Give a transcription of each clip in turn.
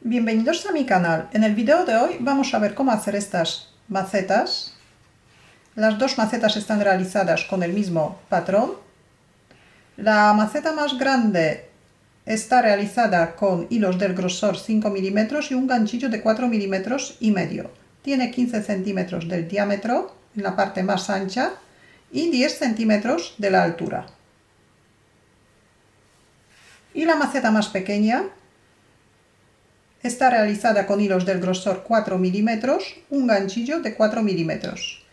Bienvenidos a mi canal. En el video de hoy vamos a ver cómo hacer estas macetas. Las dos macetas están realizadas con el mismo patrón. La maceta más grande está realizada con hilos del grosor 5 milímetros y un ganchillo de 4 milímetros y medio. Tiene 15 centímetros del diámetro en la parte más ancha y 10 centímetros de la altura. Y la maceta más pequeña está realizada con hilos del grosor 4 milímetros, un ganchillo de 4 milímetros.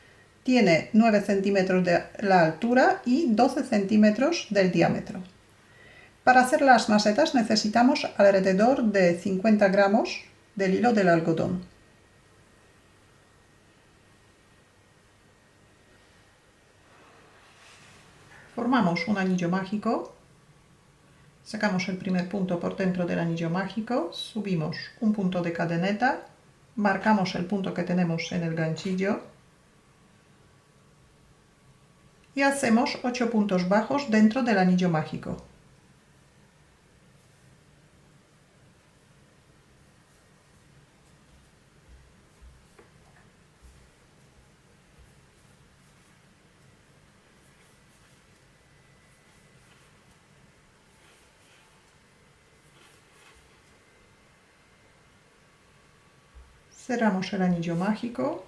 Tiene 9 centímetros de la altura y 12 centímetros del diámetro. Para hacer las macetas necesitamos alrededor de 50 gramos del hilo del algodón. Formamos un anillo mágico. Sacamos el primer punto por dentro del anillo mágico, subimos un punto de cadeneta, marcamos el punto que tenemos en el ganchillo y hacemos 8 puntos bajos dentro del anillo mágico. Cerramos el anillo mágico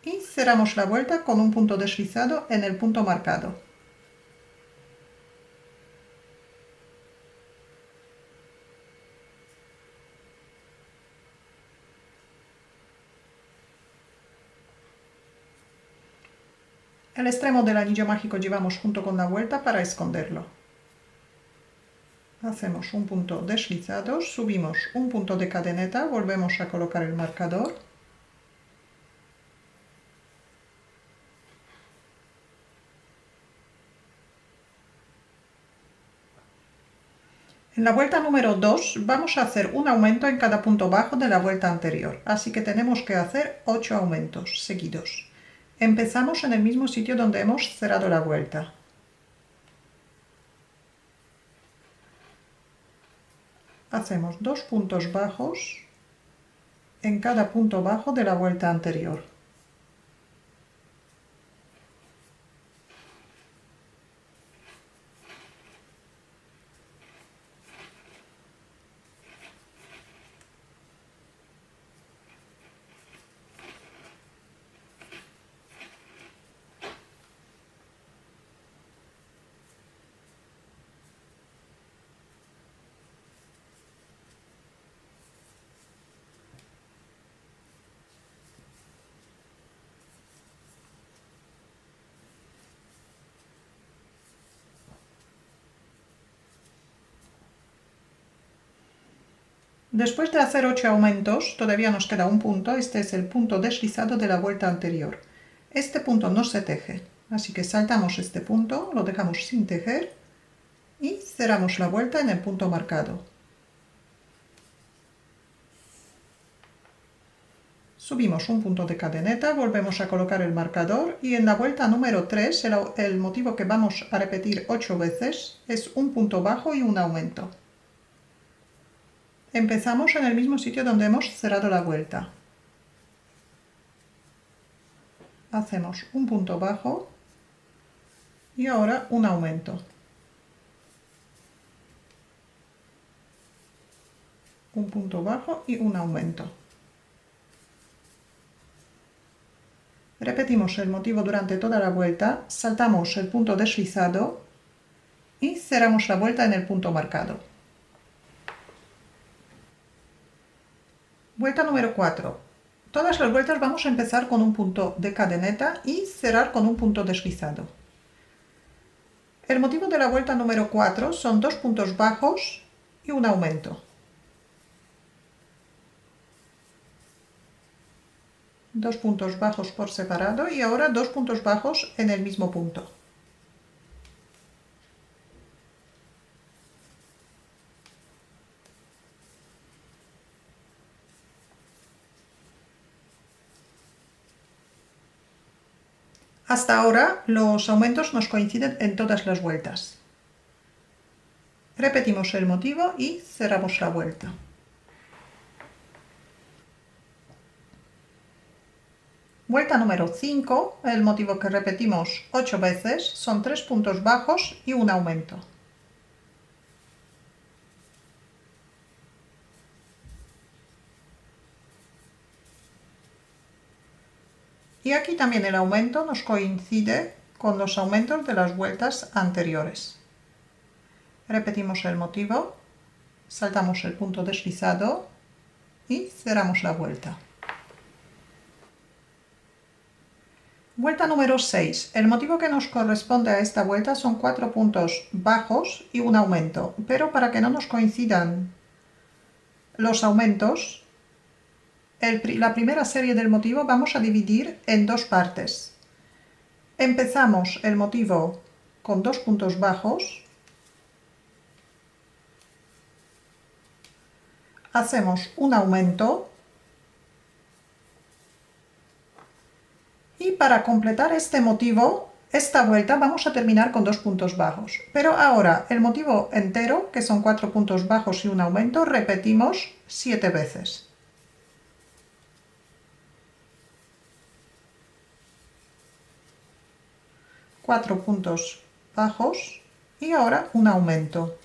y cerramos la vuelta con un punto deslizado en el punto marcado. El extremo del anillo mágico llevamos junto con la vuelta para esconderlo. Hacemos un punto deslizado, subimos un punto de cadeneta, volvemos a colocar el marcador. En la vuelta número 2 vamos a hacer un aumento en cada punto bajo de la vuelta anterior, así que tenemos que hacer 8 aumentos seguidos. Empezamos en el mismo sitio donde hemos cerrado la vuelta. Hacemos 2 puntos bajos en cada punto bajo de la vuelta anterior. Después de hacer 8 aumentos, todavía nos queda un punto, este es el punto deslizado de la vuelta anterior. Este punto no se teje, así que saltamos este punto, lo dejamos sin tejer y cerramos la vuelta en el punto marcado. Subimos un punto de cadeneta, volvemos a colocar el marcador y en la vuelta número 3, el motivo que vamos a repetir 8 veces es un punto bajo y un aumento. Empezamos en el mismo sitio donde hemos cerrado la vuelta. Hacemos un punto bajo y ahora un aumento. Un punto bajo y un aumento. Repetimos el motivo durante toda la vuelta, saltamos el punto deslizado y cerramos la vuelta en el punto marcado. Vuelta número 4. Todas las vueltas vamos a empezar con un punto de cadeneta y cerrar con un punto deslizado. El motivo de la vuelta número 4 son 2 puntos bajos y un aumento. 2 puntos bajos por separado y ahora 2 puntos bajos en el mismo punto. Hasta ahora los aumentos nos coinciden en todas las vueltas. Repetimos el motivo y cerramos la vuelta. Vuelta número 5, el motivo que repetimos 8 veces, son 3 puntos bajos y un aumento. Y aquí también el aumento nos coincide con los aumentos de las vueltas anteriores. Repetimos el motivo, saltamos el punto deslizado y cerramos la vuelta. Vuelta número 6. El motivo que nos corresponde a esta vuelta son 4 puntos bajos y un aumento, pero para que no nos coincidan los aumentos, la primera serie del motivo vamos a dividir en dos partes. Empezamos el motivo con 2 puntos bajos, hacemos un aumento y para completar este motivo, esta vuelta vamos a terminar con 2 puntos bajos. Pero ahora el motivo entero, que son 4 puntos bajos y un aumento, repetimos 7 veces. Cuatro puntos bajos y ahora un aumento.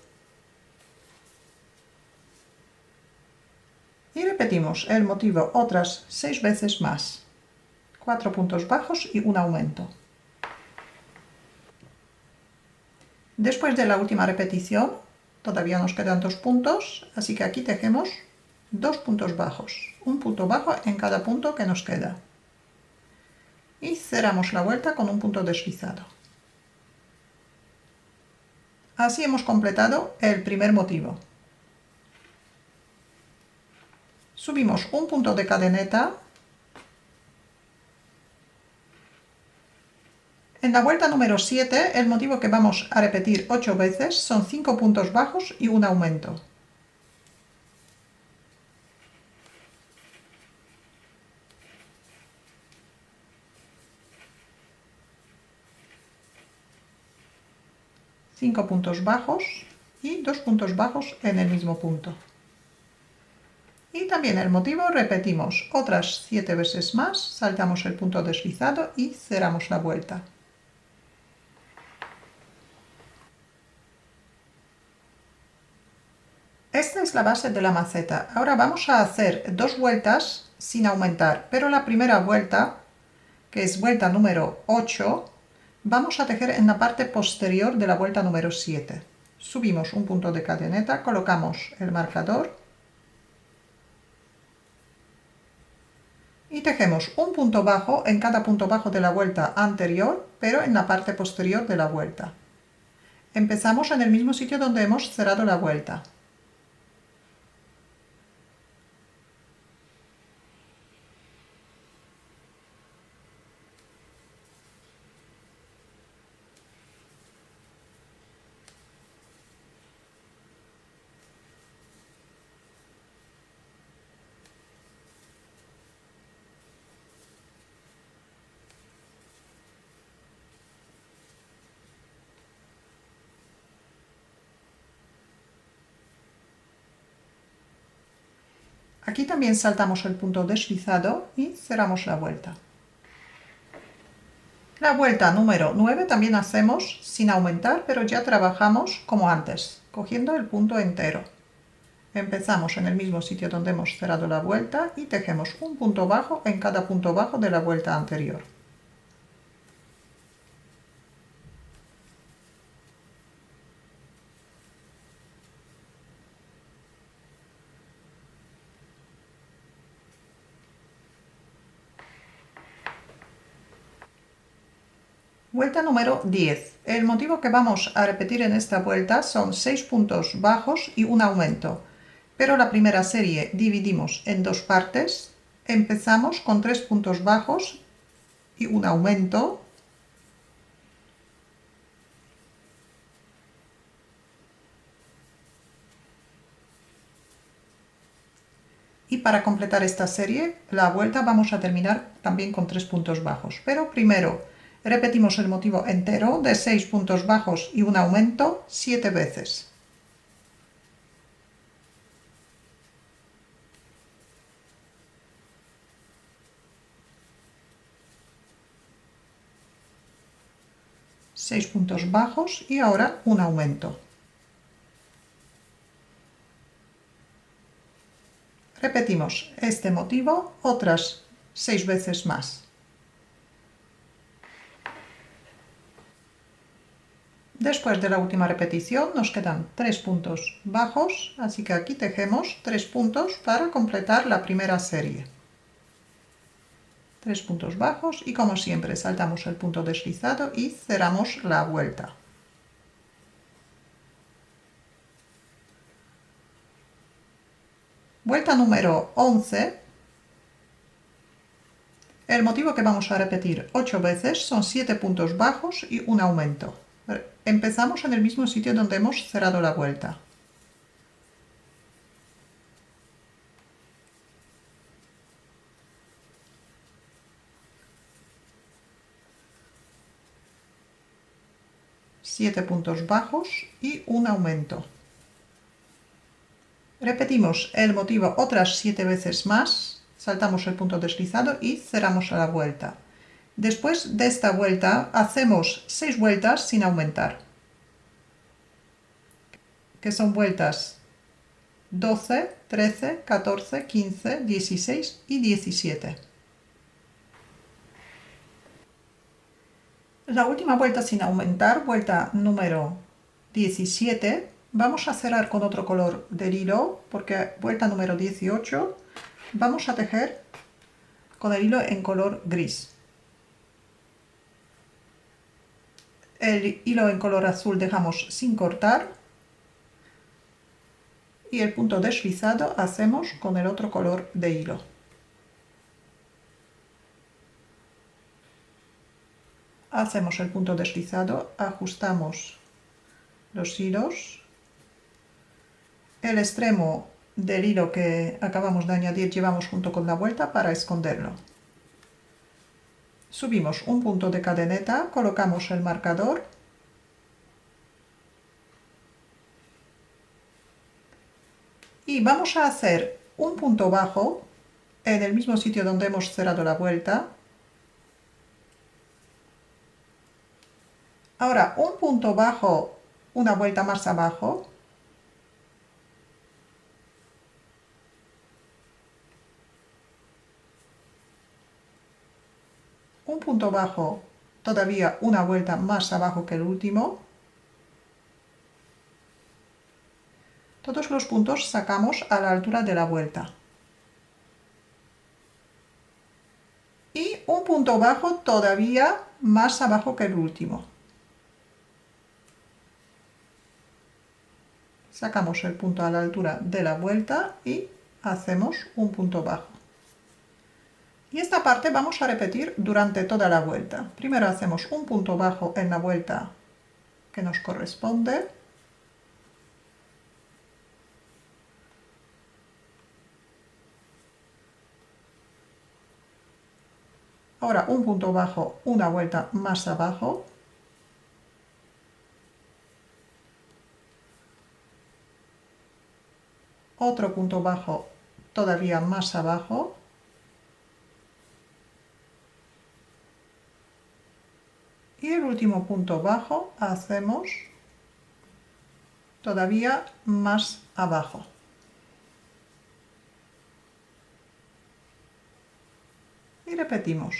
Y repetimos el motivo otras 6 veces más. 4 puntos bajos y un aumento. Después de la última repetición, todavía nos quedan 2 puntos, así que aquí tejemos 2 puntos bajos, un punto bajo en cada punto que nos queda. Y cerramos la vuelta con un punto deslizado. Así hemos completado el primer motivo. Subimos un punto de cadeneta. En la vuelta número 7, el motivo que vamos a repetir 8 veces son 5 puntos bajos y un aumento. Cinco puntos bajos y 2 puntos bajos en el mismo punto. Y también el motivo repetimos otras 7 veces más, saltamos el punto deslizado y cerramos la vuelta. Esta es la base de la maceta. Ahora vamos a hacer 2 vueltas sin aumentar, pero la primera vuelta, que es vuelta número 8, vamos a tejer en la parte posterior de la vuelta número 7. Subimos un punto de cadeneta, colocamos el marcador y tejemos un punto bajo en cada punto bajo de la vuelta anterior, pero en la parte posterior de la vuelta. Empezamos en el mismo sitio donde hemos cerrado la vuelta. Aquí también saltamos el punto deslizado y cerramos la vuelta. La vuelta número 9 también hacemos sin aumentar, pero ya trabajamos como antes, cogiendo el punto entero. Empezamos en el mismo sitio donde hemos cerrado la vuelta y tejemos un punto bajo en cada punto bajo de la vuelta anterior. Vuelta número 10. El motivo que vamos a repetir en esta vuelta son 6 puntos bajos y un aumento. Pero la primera serie dividimos en dos partes. Empezamos con 3 puntos bajos y un aumento. Y para completar esta serie, la vuelta vamos a terminar también con 3 puntos bajos. Pero primero repetimos el motivo entero de 6 puntos bajos y un aumento 7 veces. 6 puntos bajos y ahora un aumento. Repetimos este motivo otras 6 veces más. Después de la última repetición nos quedan 3 puntos bajos, así que aquí tejemos 3 puntos para completar la primera serie. 3 puntos bajos y como siempre saltamos el punto deslizado y cerramos la vuelta. Vuelta número 11. El motivo que vamos a repetir 8 veces son 7 puntos bajos y un aumento. Empezamos en el mismo sitio donde hemos cerrado la vuelta. Siete puntos bajos y un aumento. Repetimos el motivo otras 7 veces más, saltamos el punto deslizado y cerramos la vuelta. Después de esta vuelta hacemos 6 vueltas sin aumentar, que son vueltas 12, 13, 14, 15, 16 y 17. La última vuelta sin aumentar, vuelta número 17, vamos a cerrar con otro color del hilo, porque vuelta número 18 vamos a tejer con el hilo en color gris. El hilo en color azul dejamos sin cortar y el punto deslizado hacemos con el otro color de hilo. Hacemos el punto deslizado, ajustamos los hilos, el extremo del hilo que acabamos de añadir llevamos junto con la vuelta para esconderlo. Subimos un punto de cadeneta, colocamos el marcador y vamos a hacer un punto bajo en el mismo sitio donde hemos cerrado la vuelta. Ahora un punto bajo, una vuelta más abajo. Un punto bajo, todavía una vuelta más abajo que el último. Todos los puntos sacamos a la altura de la vuelta. Y un punto bajo todavía más abajo que el último. Sacamos el punto a la altura de la vuelta y hacemos un punto bajo. Y esta parte vamos a repetir durante toda la vuelta. Primero hacemos un punto bajo en la vuelta que nos corresponde. Ahora un punto bajo, una vuelta más abajo. Otro punto bajo todavía más abajo. Y el último punto bajo hacemos todavía más abajo. Y repetimos.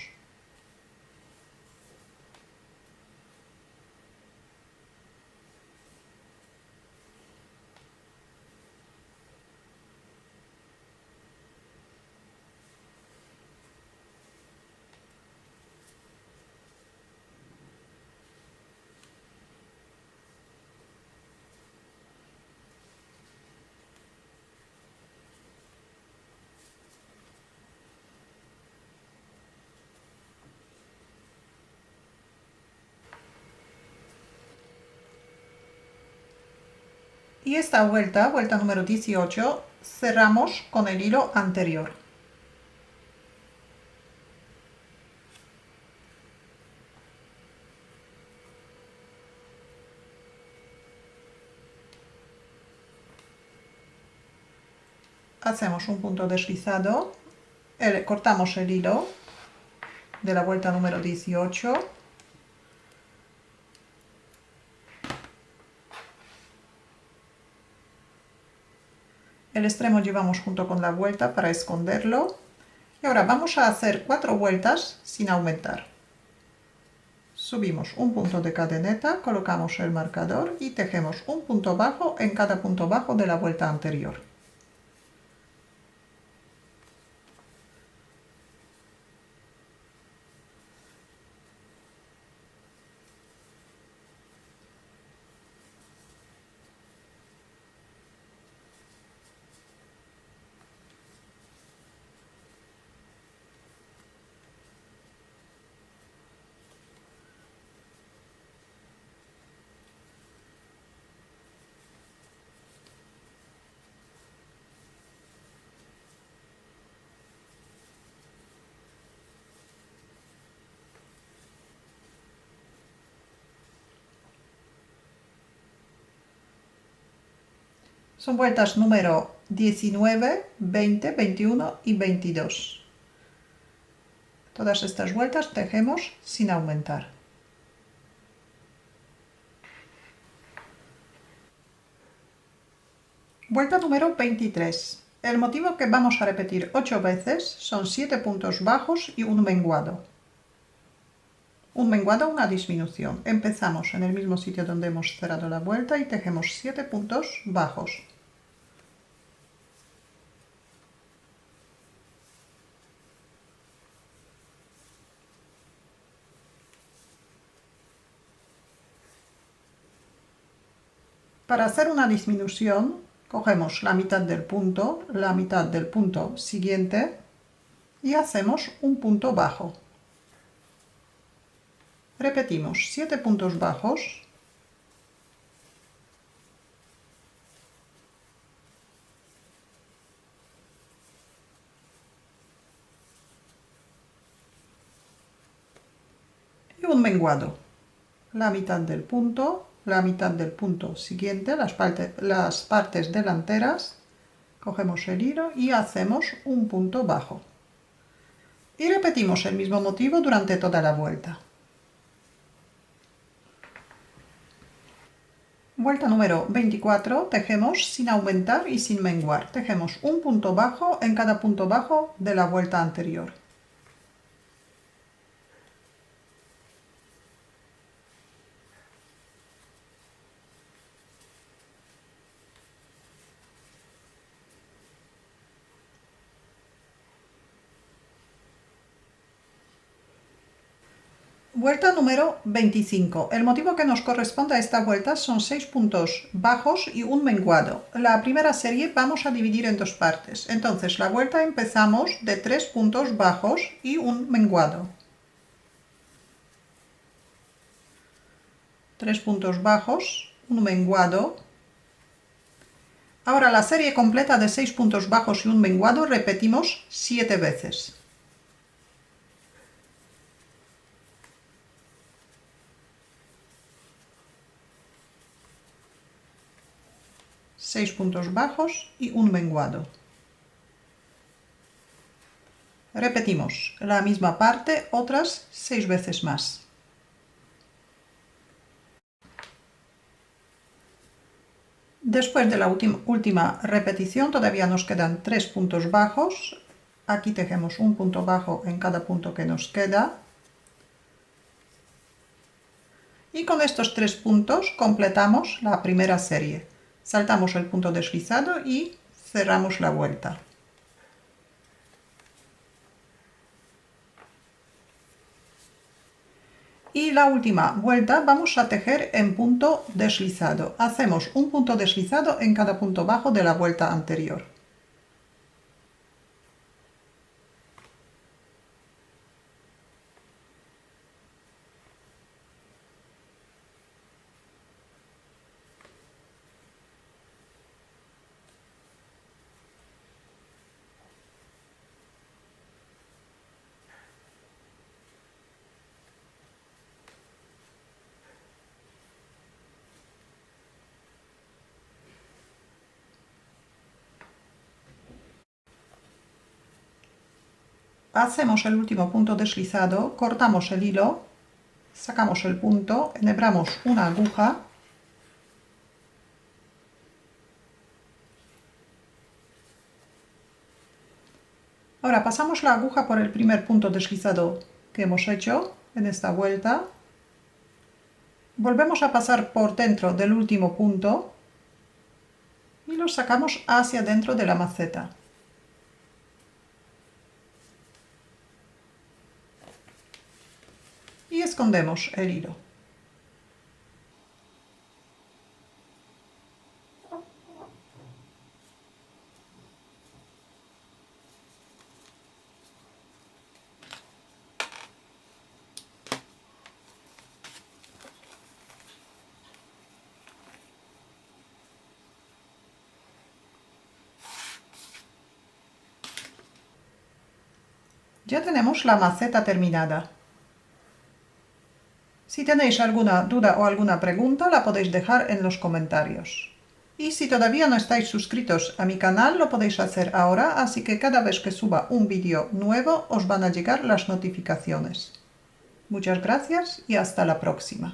Y esta vuelta, vuelta número 18, cerramos con el hilo anterior. Hacemos un punto deslizado, cortamos el hilo de la vuelta número 18. El extremo llevamos junto con la vuelta para esconderlo. Y ahora vamos a hacer 4 vueltas sin aumentar. Subimos un punto de cadeneta, colocamos el marcador y tejemos un punto bajo en cada punto bajo de la vuelta anterior. Son vueltas número 19, 20, 21 y 22. Todas estas vueltas tejemos sin aumentar. Vuelta número 23. El motivo que vamos a repetir 8 veces son 7 puntos bajos y un menguado. Un menguado, una disminución. Empezamos en el mismo sitio donde hemos cerrado la vuelta y tejemos 7 puntos bajos. Para hacer una disminución, cogemos la mitad del punto siguiente y hacemos un punto bajo. Repetimos 7 puntos bajos. Y un menguado. La mitad del punto siguiente, las partes delanteras, cogemos el hilo y hacemos un punto bajo. Y repetimos el mismo motivo durante toda la vuelta. Vuelta número 24, tejemos sin aumentar y sin menguar. Tejemos un punto bajo en cada punto bajo de la vuelta anterior. Vuelta número 25. El motivo que nos corresponde a esta vuelta son 6 puntos bajos y un menguado. La primera serie vamos a dividir en dos partes. Entonces, la vuelta empezamos de 3 puntos bajos y un menguado. 3 puntos bajos, un menguado. Ahora la serie completa de 6 puntos bajos y un menguado repetimos 7 veces. 6 puntos bajos y un menguado. Repetimos la misma parte otras 6 veces más. Después de la última repetición todavía nos quedan 3 puntos bajos. Aquí tejemos un punto bajo en cada punto que nos queda. Y con estos 3 puntos completamos la primera serie. Saltamos el punto deslizado y cerramos la vuelta. Y la última vuelta vamos a tejer en punto deslizado. Hacemos un punto deslizado en cada punto bajo de la vuelta anterior. Hacemos el último punto deslizado, cortamos el hilo, sacamos el punto, enhebramos una aguja Ahora pasamos la aguja por el primer punto deslizado que hemos hecho en esta vuelta. Volvemos a pasar por dentro del último punto y lo sacamos hacia dentro de la maceta. Y escondemos el hilo. Ya tenemos la maceta terminada. Si tenéis alguna duda o alguna pregunta, la podéis dejar en los comentarios. Y si todavía no estáis suscritos a mi canal, lo podéis hacer ahora, así que cada vez que suba un vídeo nuevo os van a llegar las notificaciones. Muchas gracias y hasta la próxima.